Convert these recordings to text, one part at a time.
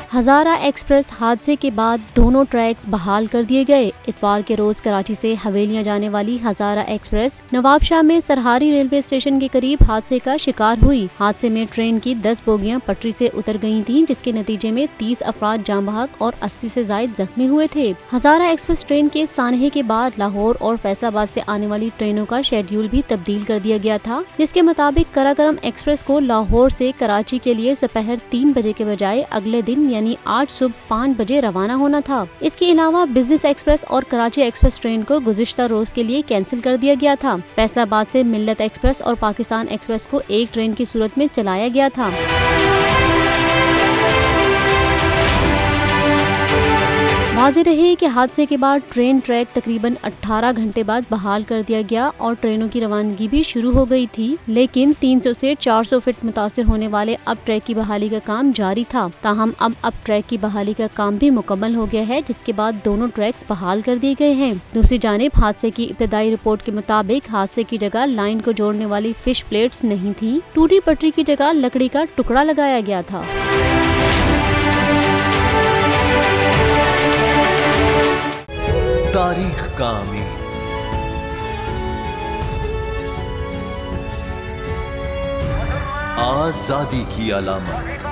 हजारा express हादसे के बाद दोनों ट्रैक्स बहाल कर दिए गए। इतवार के रोज कराची से हवेलियां जाने वाली हजारा एक्सप्रेस नवाबशाह में सरहारी रेलवे स्टेशन के करीब हादसे का शिकार हुई। हादसे में ट्रेन की 10 बोगियां पटरी से उतर गई थीं, जिसके नतीजे में 30 अफराद जान बहक और 80 से ज्यादा जख्मी हुए थे। हजारा एक्सप्रेस ट्रेन के सानहे के बाद लाहौर और फैसलाबाद से आने वाली ट्रेनों का शेड्यूल भी तब्दील कर दिया गया था, जिसके मुताबिक कराकरम एक्सप्रेस को लाहौर से कराची के लिए दोपहर 3 बजे के बजाय अगले दिन यानी 8 सुबह 5 बजे रवाना होना था। इसके अलावा बिजनेस एक्सप्रेस और कराची एक्सप्रेस ट्रेन को गुज़िश्ता रोज के लिए कैंसिल कर दिया गया था। फैसलाबाद से मिल्लत एक्सप्रेस और पाकिस्तान एक्सप्रेस को एक ट्रेन की सूरत में चलाया गया था। वाज़ेह रहे कि हादसे के बाद ट्रेन ट्रैक तकरीबन 18 घंटे बाद बहाल कर दिया गया और ट्रेनों की रवानगी भी शुरू हो गई थी, लेकिन 300 से 400 फीट मुतासिर होने वाले अब ट्रैक की बहाली का काम जारी था। ताहम अब ट्रैक की बहाली का काम भी मुकम्मल हो गया है, जिसके बाद दोनों ट्रैक्स बहाल कर दिए गए हैं। दूसरी जानिब हादसे की इब्तदाई रिपोर्ट के मुताबिक हादसे की जगह लाइन को जोड़ने वाली फिश प्लेट्स नहीं थी, टूटी पटरी की जगह लकड़ी का टुकड़ा लगाया गया था। तारीख का अमीर आजादी की अलामत,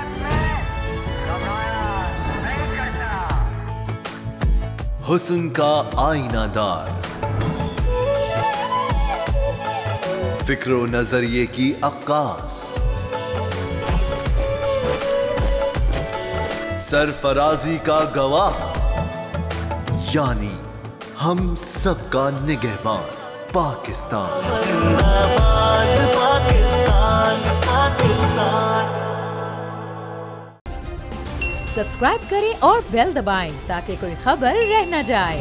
हुस्न का आईनादार, फिक्रो नजरिए की अक्कास, सरफराजी का गवाह, यानी हम सबका निगहबान पाकिस्तान। सब्सक्राइब करें और बेल दबाएं ताकि कोई खबर रह न जाए।